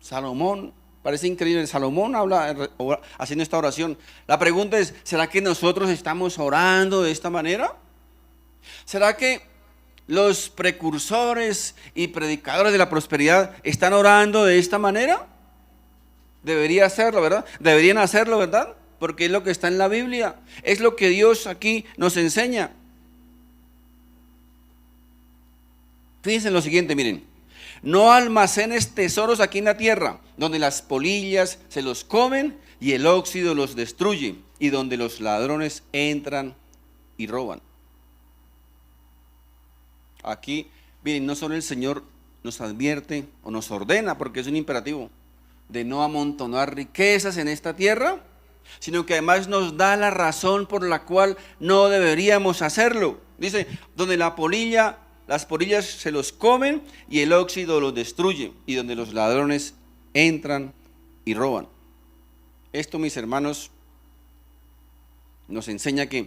Salomón, parece increíble, Salomón habla haciendo esta oración. La pregunta es, ¿será que nosotros estamos orando de esta manera? ¿Será que los precursores y predicadores de la prosperidad están orando de esta manera? Debería hacerlo, ¿verdad? Deberían hacerlo, ¿verdad? Porque es lo que está en la Biblia, es lo que Dios aquí nos enseña. Fíjense en lo siguiente, miren, no almacenes tesoros aquí en la tierra, donde las polillas se los comen y el óxido los destruye, y donde los ladrones entran y roban. Aquí, miren, no solo el Señor nos advierte o nos ordena, porque es un imperativo, de no amontonar riquezas en esta tierra, sino que además nos da la razón por la cual no deberíamos hacerlo. Dice, donde las polillas se los comen y el óxido los destruye, y donde los ladrones entran y roban. Esto, mis hermanos, nos enseña que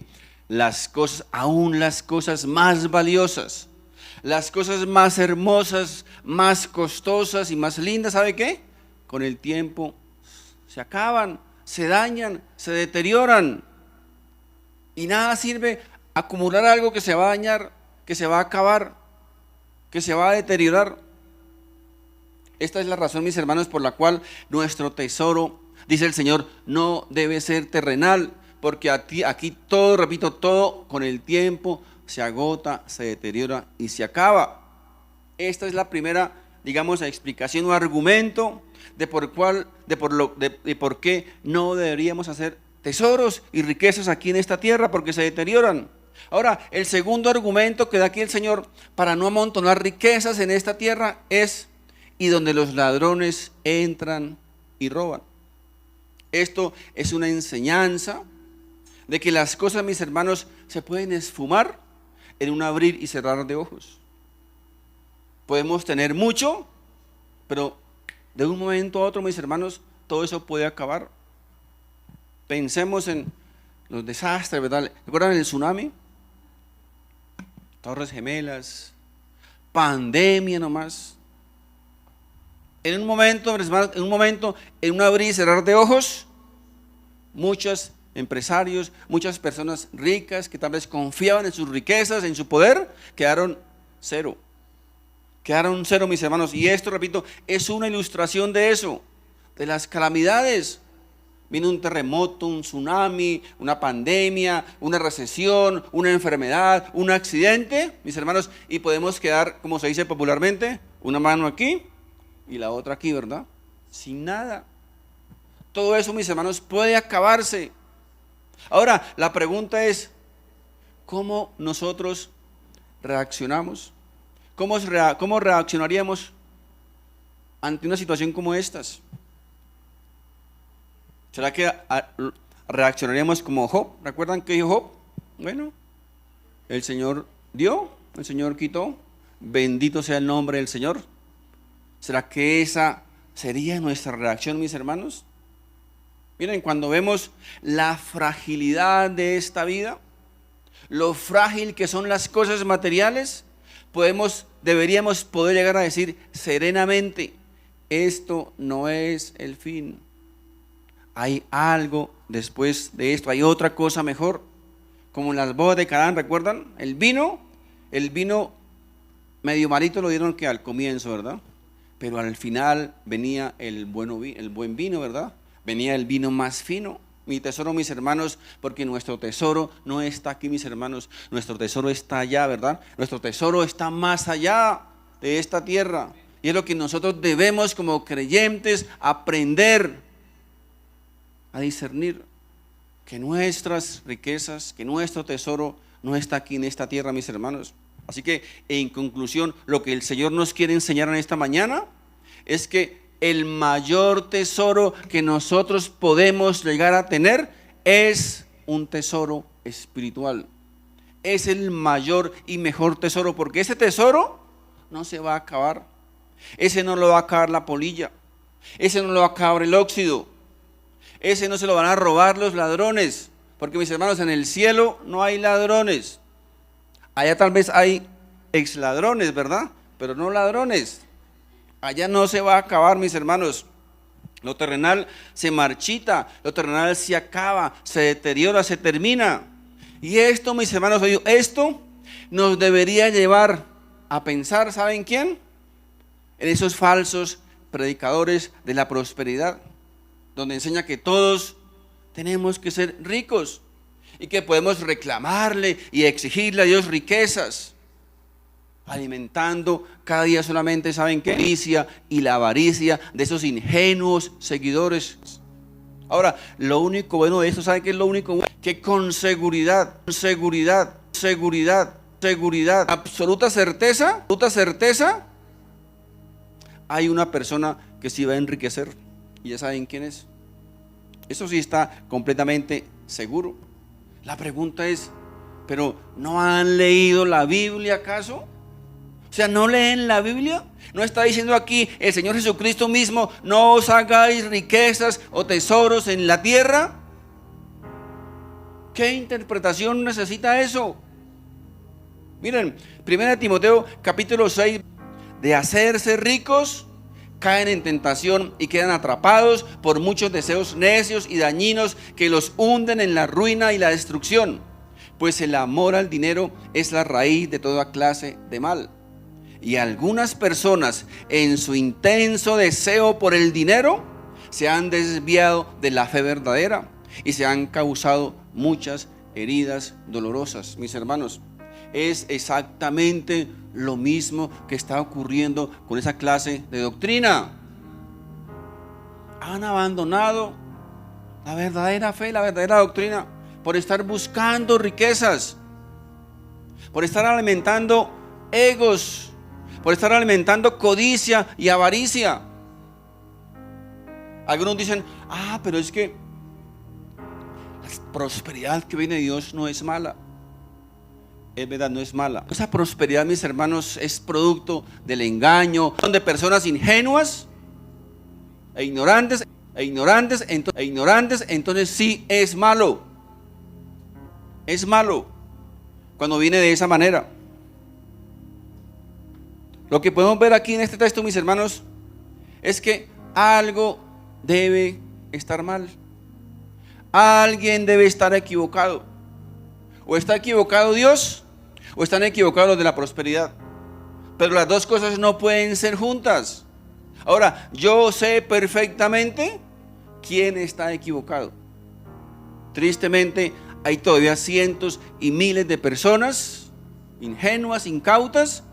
las cosas, aún las cosas más valiosas, las cosas más hermosas, más costosas y más lindas, ¿sabe qué? Con el tiempo se acaban, se dañan, se deterioran. Y nada sirve acumular algo que se va a dañar, que se va a acabar, que se va a deteriorar. Esta es la razón, mis hermanos, por la cual nuestro tesoro, dice el Señor, no debe ser terrenal, porque aquí todo, repito, todo con el tiempo se agota, se deteriora y se acaba. Esta es la primera, digamos, explicación o argumento de por qué no deberíamos hacer tesoros y riquezas aquí en esta tierra, porque se deterioran. Ahora, el segundo argumento que da aquí el Señor para no amontonar riquezas en esta tierra es, y donde los ladrones entran y roban. Esto es una enseñanza de que las cosas, mis hermanos, se pueden esfumar en un abrir y cerrar de ojos. Podemos tener mucho, pero de un momento a otro, mis hermanos, todo eso puede acabar. Pensemos en los desastres, ¿verdad? ¿Recuerdan el tsunami? Torres Gemelas, pandemia nomás. En un momento, hermanos, en un abrir y cerrar de ojos, muchos empresarios, muchas personas ricas que tal vez confiaban en sus riquezas, en su poder, quedaron cero. Quedaron cero, mis hermanos. Y esto, repito, es una ilustración de eso, de las calamidades. Vino un terremoto, un tsunami, una pandemia, una recesión, una enfermedad, un accidente, mis hermanos, y podemos quedar, como se dice popularmente, una mano aquí y la otra aquí, ¿verdad? Sin nada. Todo eso, mis hermanos, puede acabarse. Ahora, la pregunta es, ¿cómo nosotros reaccionamos? ¿Cómo reaccionaríamos ante una situación como estas? ¿Será que reaccionaríamos como Job? ¿Recuerdan qué dijo Job? Bueno, el Señor dio, el Señor quitó, bendito sea el nombre del Señor. ¿Será que esa sería nuestra reacción, mis hermanos? Miren, cuando vemos la fragilidad de esta vida, lo frágil que son las cosas materiales, deberíamos poder llegar a decir serenamente, esto no es el fin. Hay algo después de esto, hay otra cosa mejor. Como en las bodas de Canaán, ¿recuerdan? El vino medio malito lo dieron que al comienzo, ¿verdad? Pero al final venía el buen vino, ¿verdad? Venía el vino más fino. Mi tesoro, mis hermanos, porque nuestro tesoro no está aquí, mis hermanos, nuestro tesoro está allá, ¿verdad? Nuestro tesoro está más allá de esta tierra. Y es lo que nosotros debemos como creyentes aprender a discernir, que nuestras riquezas, que nuestro tesoro no está aquí en esta tierra, mis hermanos. Así que, en conclusión, lo que el Señor nos quiere enseñar en esta mañana es que el mayor tesoro que nosotros podemos llegar a tener es un tesoro espiritual. Es el mayor y mejor tesoro, porque ese tesoro no se va a acabar. Ese no lo va a acabar la polilla, ese no lo va a acabar el óxido, ese no se lo van a robar los ladrones, porque, mis hermanos, en el cielo no hay ladrones. Allá tal vez hay ex ladrones, ¿verdad? Pero no ladrones. Allá no se va a acabar, mis hermanos. Lo terrenal se marchita, lo terrenal se acaba, se deteriora, se termina. Y esto, mis hermanos, esto nos debería llevar a pensar, ¿saben quién? En esos falsos predicadores de la prosperidad, donde enseña que todos tenemos que ser ricos y que podemos reclamarle y exigirle a Dios riquezas. alimentando cada día solamente, ¿saben qué? La avaricia y la avaricia de esos ingenuos seguidores. Ahora, lo único bueno de esto, ¿saben qué es lo único bueno? Que con seguridad, absoluta certeza, hay una persona que sí va a enriquecer. Y ya saben quién es. Eso sí está completamente seguro. La pregunta es, ¿pero no han leído la Biblia acaso? O sea, ¿no leen la Biblia? ¿No está diciendo aquí el Señor Jesucristo mismo, no os hagáis riquezas o tesoros en la tierra? ¿Qué interpretación necesita eso? Miren, 1 Timoteo capítulo 6, de hacerse ricos, caen en tentación y quedan atrapados por muchos deseos necios y dañinos que los hunden en la ruina y la destrucción. Pues el amor al dinero es la raíz de toda clase de mal. Y algunas personas, en su intenso deseo por el dinero, se han desviado de la fe verdadera y se han causado muchas heridas dolorosas. Mis hermanos, es exactamente lo mismo que está ocurriendo con esa clase de doctrina. Han abandonado la verdadera fe, la verdadera doctrina, por estar buscando riquezas, por estar alimentando egos, por estar alimentando codicia y avaricia. Algunos dicen, pero es que la prosperidad que viene de Dios no es mala. Es verdad, no es mala. Esa prosperidad, mis hermanos, es producto del engaño, son de personas ingenuas e ignorantes, entonces sí es malo. Es malo cuando viene de esa manera. Lo que podemos ver aquí en este texto, mis hermanos, es que algo debe estar mal. Alguien debe estar equivocado. O está equivocado Dios, o están equivocados los de la prosperidad. Pero las dos cosas no pueden ser juntas. Ahora, yo sé perfectamente quién está equivocado. Tristemente, hay todavía cientos y miles de personas ingenuas, incautas,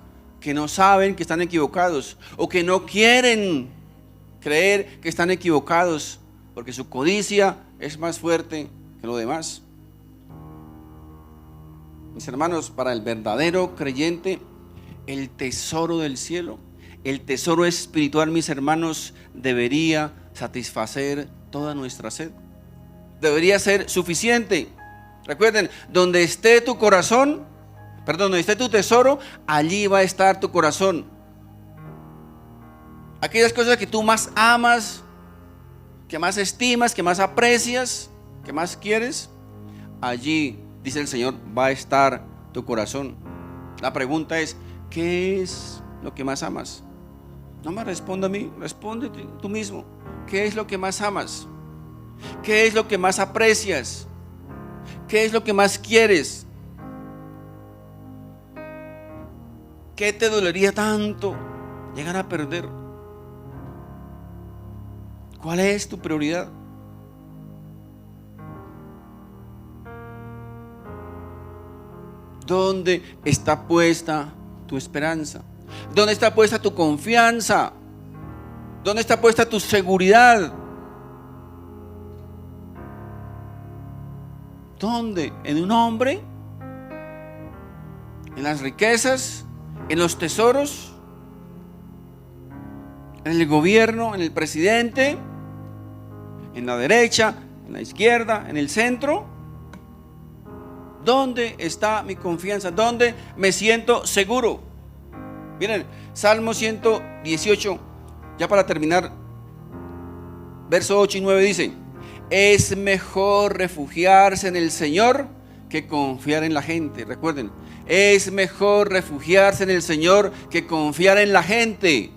que no saben que están equivocados, o que no quieren creer que están equivocados, porque su codicia es más fuerte que lo demás. Mis hermanos, para el verdadero creyente, el tesoro del cielo, el tesoro espiritual, mis hermanos, debería satisfacer toda nuestra sed. Debería ser suficiente. Recuerden, donde esté tu corazón, donde esté tu tesoro, allí va a estar tu corazón. Aquellas cosas que tú más amas, que más estimas, que más aprecias, que más quieres, allí, dice el Señor, va a estar tu corazón. La pregunta es, ¿qué es lo que más amas? No me responda a mí, respóndete tú mismo. ¿Qué es lo que más amas? ¿Qué es lo que más aprecias? ¿Qué es lo que más quieres? ¿Qué te dolería tanto llegar a perder? ¿Cuál es tu prioridad? ¿Dónde está puesta tu esperanza? ¿Dónde está puesta tu confianza? ¿Dónde está puesta tu seguridad? ¿Dónde? ¿En un hombre? ¿En las riquezas? ¿En los tesoros? ¿En el gobierno? ¿En el presidente? ¿En la derecha? ¿En la izquierda? ¿En el centro? ¿Dónde está mi confianza? ¿Dónde me siento seguro? Miren, Salmo 118, ya para terminar, verso 8 y 9 dice: es mejor refugiarse en el Señor que confiar en la gente. Recuerden, es mejor refugiarse en el Señor que confiar en la gente.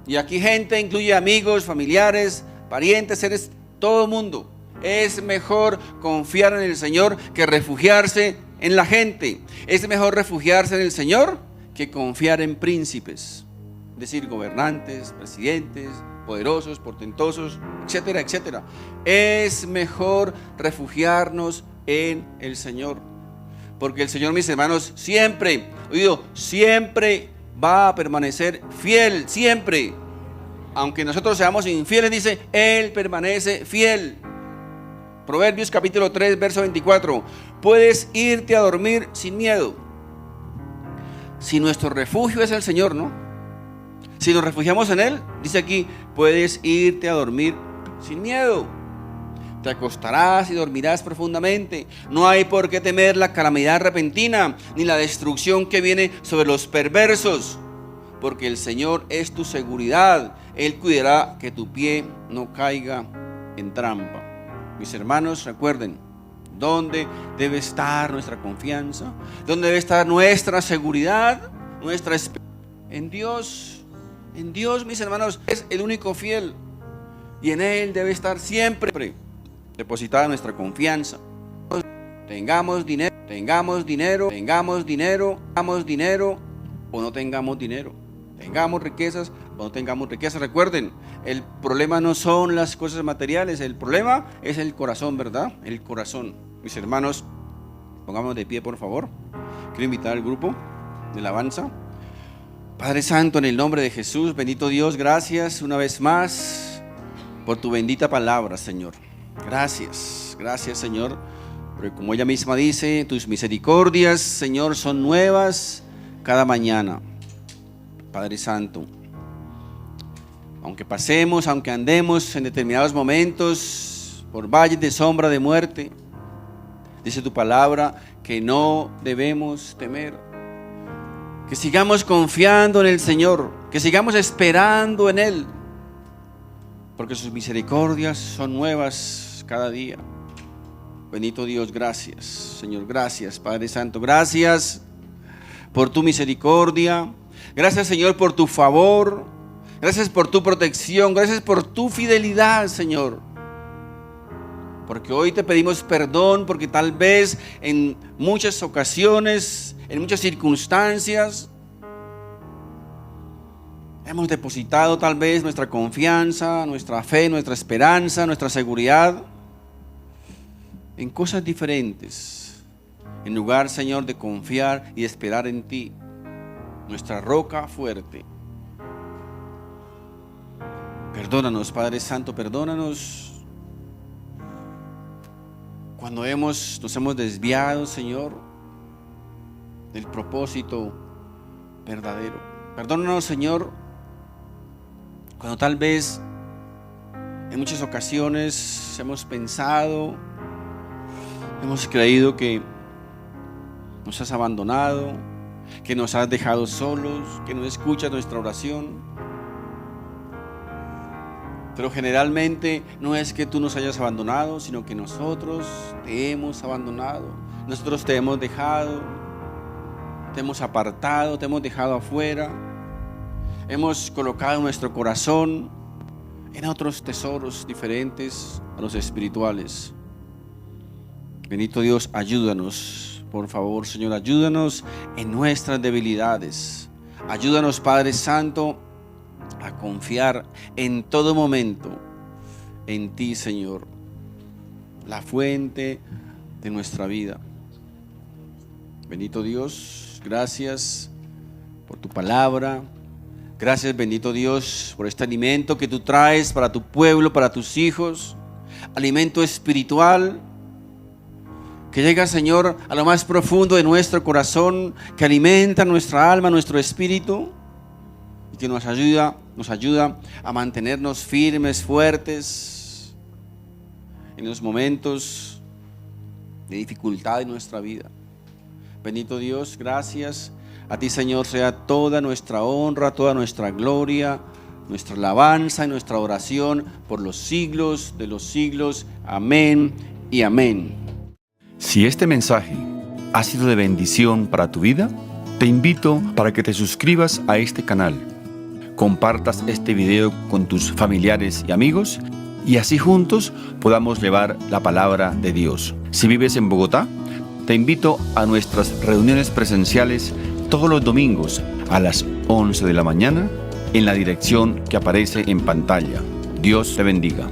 Y aquí gente incluye amigos, familiares, parientes, seres, todo mundo. Es mejor confiar en el Señor que refugiarse en la gente. Es mejor refugiarse en el Señor que confiar en príncipes, es decir, gobernantes, presidentes, poderosos, portentosos, etcétera, etcétera. Es mejor refugiarnos en el Señor, porque el Señor, mis hermanos, siempre, oído, siempre va a permanecer fiel, siempre. Aunque nosotros seamos infieles, dice, Él permanece fiel. Proverbios capítulo 3, verso 24. Puedes irte a dormir sin miedo. Si nuestro refugio es el Señor, ¿no? Si nos refugiamos en Él, dice aquí, puedes irte a dormir sin miedo. Te acostarás y dormirás profundamente. No hay por qué temer la calamidad repentina, ni la destrucción que viene sobre los perversos, porque el Señor es tu seguridad. Él cuidará que tu pie no caiga en trampa. Mis hermanos, recuerden, ¿dónde debe estar nuestra confianza? ¿Dónde debe estar nuestra seguridad? Nuestra esperanza en Dios. En Dios, mis hermanos, es el único fiel. Y en Él debe estar siempre depositada nuestra confianza. Tengamos dinero o no tengamos dinero. Tengamos riquezas o no tengamos riquezas. Recuerden, el problema no son las cosas materiales, el problema es el corazón, ¿verdad? El corazón. Mis hermanos, pongamos de pie, por favor. Quiero invitar al grupo de alabanza. Padre Santo, en el nombre de Jesús, bendito Dios, gracias una vez más por tu bendita palabra, Señor. Gracias, gracias, Señor, porque como ella misma dice, tus misericordias, Señor, son nuevas cada mañana. Padre Santo, aunque pasemos, aunque andemos en determinados momentos por valles de sombra de muerte, dice tu palabra que no debemos temer, que sigamos confiando en el Señor, que sigamos esperando en Él, porque sus misericordias son nuevas cada día. Bendito Dios, gracias, Señor, gracias, Padre Santo, gracias por tu misericordia. Gracias, Señor, por tu favor. Gracias por tu protección. Gracias por tu fidelidad, Señor. Porque hoy te pedimos perdón, porque tal vez en muchas ocasiones, en muchas circunstancias, hemos depositado tal vez nuestra confianza, nuestra fe, nuestra esperanza, nuestra seguridad en cosas diferentes, en lugar, Señor, de confiar y esperar en ti, nuestra roca fuerte. Perdónanos, Padre Santo, perdónanos cuando nos hemos desviado, Señor, del propósito verdadero. Perdónanos, Señor, cuando tal vez en muchas ocasiones hemos pensado, hemos creído que nos has abandonado, que nos has dejado solos, que no escuchas nuestra oración. Pero generalmente no es que tú nos hayas abandonado, sino que nosotros te hemos abandonado. Nosotros te hemos dejado, te hemos apartado, te hemos dejado afuera. Hemos colocado nuestro corazón en otros tesoros diferentes a los espirituales. Bendito Dios, ayúdanos. Por favor, Señor, ayúdanos en nuestras debilidades. Ayúdanos, Padre Santo, a confiar en todo momento en ti, Señor, la fuente de nuestra vida. Bendito Dios, gracias por tu palabra. Gracias, bendito Dios, por este alimento que tú traes para tu pueblo, para tus hijos. Alimento espiritual que llega, Señor, a lo más profundo de nuestro corazón, que alimenta nuestra alma, nuestro espíritu, y que nos ayuda a mantenernos firmes, fuertes en los momentos de dificultad en nuestra vida. Bendito Dios, gracias. A ti, Señor, sea toda nuestra honra, toda nuestra gloria, nuestra alabanza y nuestra oración por los siglos de los siglos. Amén y amén. Si este mensaje ha sido de bendición para tu vida, te invito para que te suscribas a este canal, compartas este video con tus familiares y amigos y así juntos podamos llevar la palabra de Dios. Si vives en Bogotá, te invito a nuestras reuniones presenciales todos los domingos a las 11 de la mañana en la dirección que aparece en pantalla. Dios te bendiga.